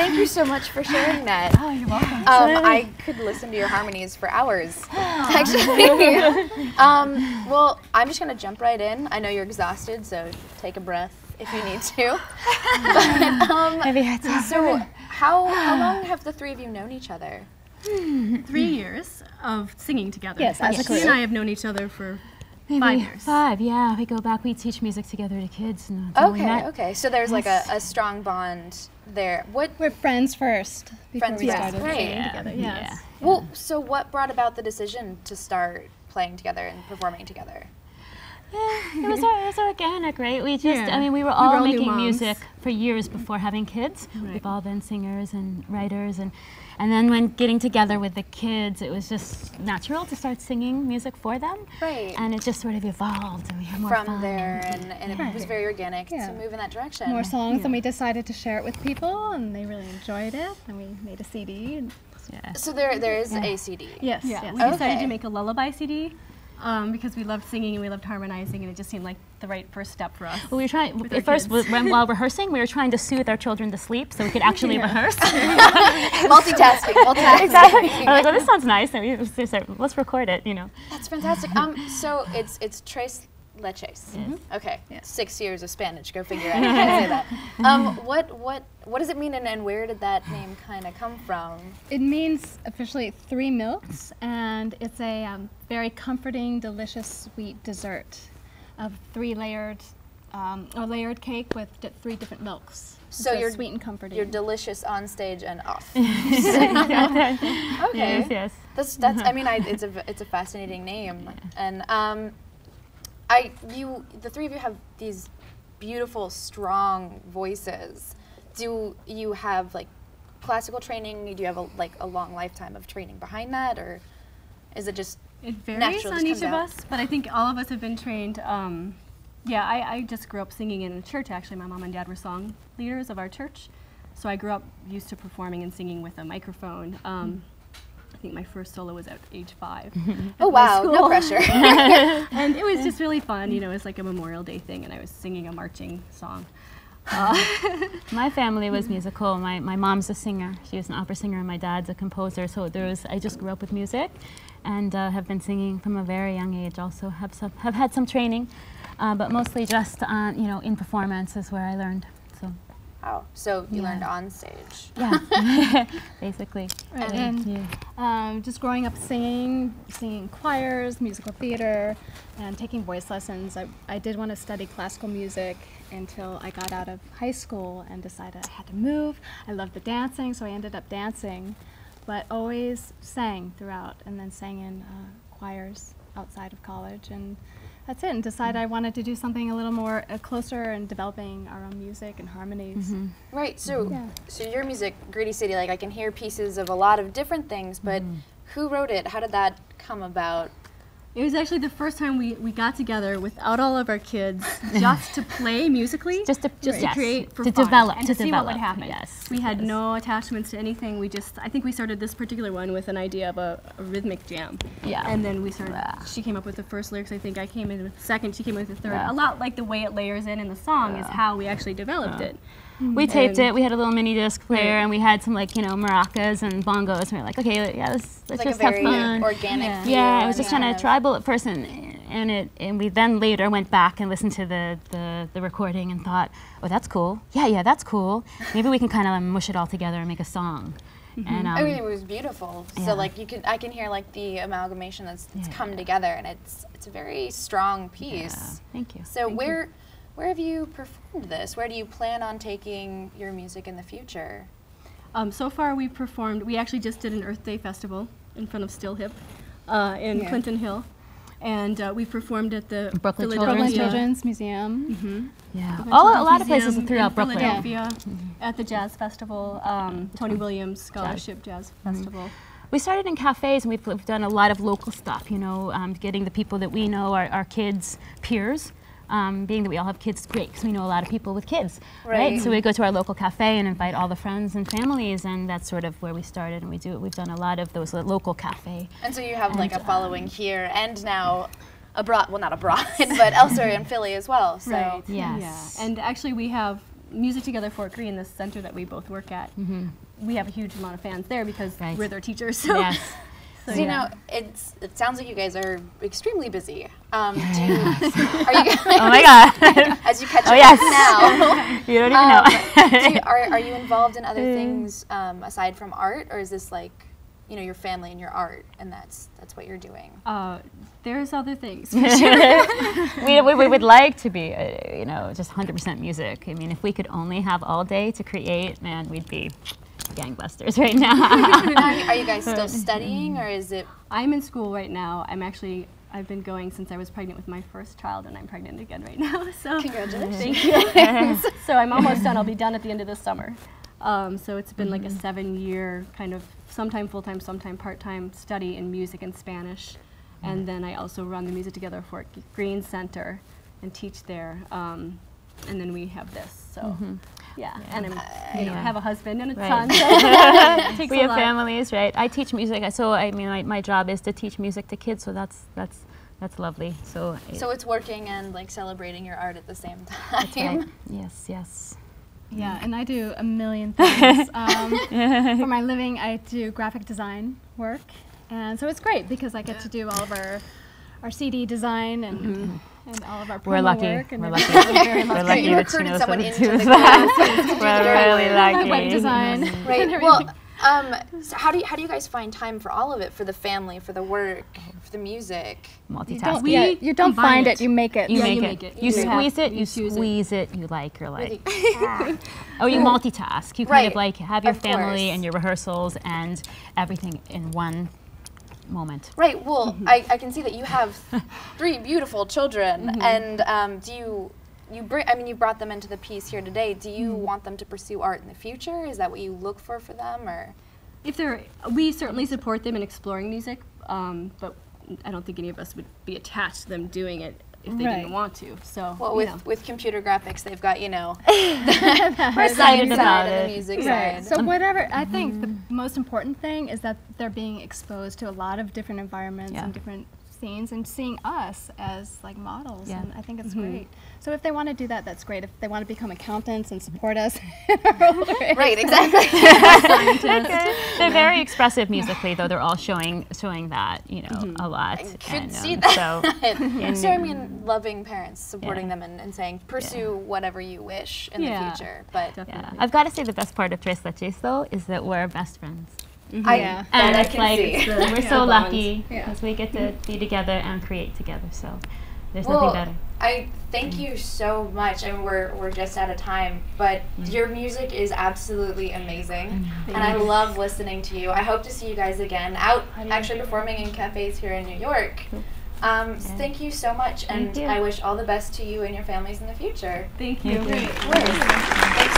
thank you so much for sharing that. Oh, you're welcome. I could listen to your harmonies for hours, actually. Well, I'm just going to jump right in. I know you're exhausted, so take a breath if you need to. But, so how long have the three of you known each other? 3 years of singing together. Yes, as a She and I have known each other for Maybe 5 years. 5, yeah. We go back, we teach music together to kids. And that's how we met. Okay. So there's like a strong bond there. We're friends first. Friends we first, started right. singing together. Yes. Yeah. Well, so what brought about the decision to start playing together and performing together? Yeah, it was organic, right? We just, Yeah. I mean, we were We all were all new making moms. music for years before having kids. Right. We've all been singers and writers, and then when getting together with the kids, it was just natural to start singing music for them. Right. And it just sort of evolved, and we had more From fun. there, and it was very organic Yeah. to move in that direction. More songs, and we decided to share it with people, and they really enjoyed it, and we made a CD. And Yeah. So there is a CD. yes, Yeah, yes. we decided Okay. to make a lullaby CD because we loved singing and we loved harmonizing, and it just seemed like the right first step for us. Well, we were trying, With our at first, kids. while rehearsing, we were trying to soothe our children to sleep so we could actually rehearse. Multitasking. Exactly. I'm like, well, this sounds nice. And we said, let's record it, you know. That's fantastic. So it's Tres Leches. Okay. 6 years of Spanish. Go figure out how to say that. What does it mean, and where did that name kind of come from? It means officially 3 milks, and it's a very comforting, delicious, sweet dessert of 3-layered, a layered cake with 3 different milks. So you're sweet and comforting. You're delicious on stage and off. Okay. Okay. Yes. That's. I mean, it's a fascinating name, and the three of you have these beautiful, strong voices. Do you have like classical training? Do you have a long lifetime of training behind that, or is it just It varies natural, on just each comes of out? us, but I think all of us have been trained. Yeah, I just grew up singing in a church, actually. My mom and dad were song leaders of our church. So I grew up used to performing and singing with a microphone. I think my first solo was at age 5. Oh wow, no pressure. And it was just really fun. You know, it was like a Memorial Day thing, and I was singing a marching song. My family was musical. My mom's a singer. She was an opera singer, and my dad's a composer. So I just grew up with music, and have been singing from a very young age. Also have had some training, but mostly just in performance is where I learned. So. Wow. So you learned on stage. Yeah, basically. Right, and just growing up singing choirs, musical theater, and taking voice lessons. I did want to study classical music until I got out of high school and decided I had to move. I loved the dancing, so I ended up dancing, but always sang throughout, and then sang in choirs outside of college, and that's it, and decided I wanted to do something a little more closer and developing our own music and harmonies. Right. So so your music, Greedy City, like I can hear pieces of a lot of different things, but who wrote it? How did that come about? It was actually the first time we got together without all of our kids just to play musically, Just to create for to fun develop, and to see develop. what would happen. Yes. We had no attachments to anything. I think we started this particular one with an idea of a rhythmic jam. Yeah. And then we started, she came up with the first lyrics, I think I came in with the second, she came in with the third. Yeah. A lot like the way it layers in the song is how we actually developed it. We taped it. We had a little mini disc player, and we had some maracas and bongos. And we were like, okay, yeah, let's Like just a have very fun. organic. Yeah, feel it was just and kind of tribal at first, and we then later went back and listened to the recording and thought, oh, that's cool. Yeah, that's cool. Maybe we can kind of mush it all together and make a song. And I mean, it was beautiful. Yeah. So like I can hear like the amalgamation that's come together, and it's a very strong piece. Yeah, thank you. So where have you performed this? Where do you plan on taking your music in the future? So far we performed, we actually just did an Earth Day festival in front of Still Hip in Clinton Hill. And we performed at the Brooklyn Brooklyn Children's Museum. Yeah, a lot of places Museum throughout in Brooklyn. Philadelphia, at the Jazz Festival, Tony Williams Scholarship Jazz Festival. We started in cafes, and we've done a lot of local stuff, getting the people that we know, our kids' peers. Being that we all have kids, great, because we know a lot of people with kids, right? So we go to our local cafe and invite all the friends and families, and that's sort of where we started, and we've done a lot of those local cafe. And so you have like a following here and now abroad, well not abroad, but elsewhere in Philly as well. So Right. Yes. Yeah. And actually we have Music Together Fort Greene, the center that we both work at, we have a huge amount of fans there because we're their teachers. So. Yes. So you know, it sounds like you guys are extremely busy. Are you guys, oh my God. as you catch oh up yes. now, you don't even know. are you involved in other things aside from art, or is this like, you know, your family and your art, and that's what you're doing? There's other things. For sure. we would like to be, you know, just 100% music. I mean, if we could only have all day to create, man, we'd be gangbusters right now. Are you guys still studying, or is it? I'm in school right now. I've been going since I was pregnant with my first child, and I'm pregnant again right now. So congratulations. Thank you. So I'm almost done. I'll be done at the end of this summer. So it's been like a 7-year kind of sometime full-time, sometime part-time study in music and Spanish. And then I also run the Music Together Fort Greene Center and teach there. And then we have this. So. Yeah, and I have a husband and a son. So it takes we a have lot. families, right? I teach music, so I mean, my job is to teach music to kids, so that's lovely. So it's working and like celebrating your art at the same time. That's right. Yes, yes. Yeah, and I do a million things. For my living, I do graphic design work, and so it's great because I get to do all of our CD design and all of our promo We're lucky. work. And We're lucky. very We're lucky. lucky You that she recruited knows someone how to into do the that. We're really lucky. Web design. Right. Well, so how do you guys find time for all of it? For the family, for the work, for the music? Multitasking. You don't find it, you make it. You Yeah, make you it. make it. You You squeeze have- it. You you choose it. squeeze it. You like. You're like. Oh, you multitask. You kind of Right. like have your Of family course. and your rehearsals and everything in one moment. Right. Well, I can see that you have 3 beautiful children, and do you bring? I mean, you brought them into the piece here today. Do you want them to pursue art in the future? Is that what you look for them, or? We certainly support them in exploring music, but I don't think any of us would be attached to them doing it if they didn't want to. So, Well, with computer graphics, they've got, you know, We're the science excited about side and the it. music Right. side. So whatever, I think the most important thing is that they're being exposed to a lot of different environments Yeah. and different scenes and seeing us as like models, Yeah. and I think it's great. So if they want to do that, that's great. If they want to become accountants and support us in our older age, Right, exactly. They're very expressive musically, though. They're all showing that, you know, a lot. I could And, see so, that. So I mean, loving parents, supporting them, and saying pursue whatever you wish in the future. But definitely. yeah. I've got to say the best part of Tres Leches, though, is that we're best friends. Yeah. And I it's can like, see. we're so bond. lucky Yeah. because we get to be together and create together. So there's well, nothing better. I thank you so much. I mean, we're just out of time, but your music is absolutely amazing, and I love listening to you. I hope to see you guys again out, actually performing in cafes here in New York. So thank you so much, and Thank you. I wish all the best to you and your families in the future. Thank you. Thank you. Thank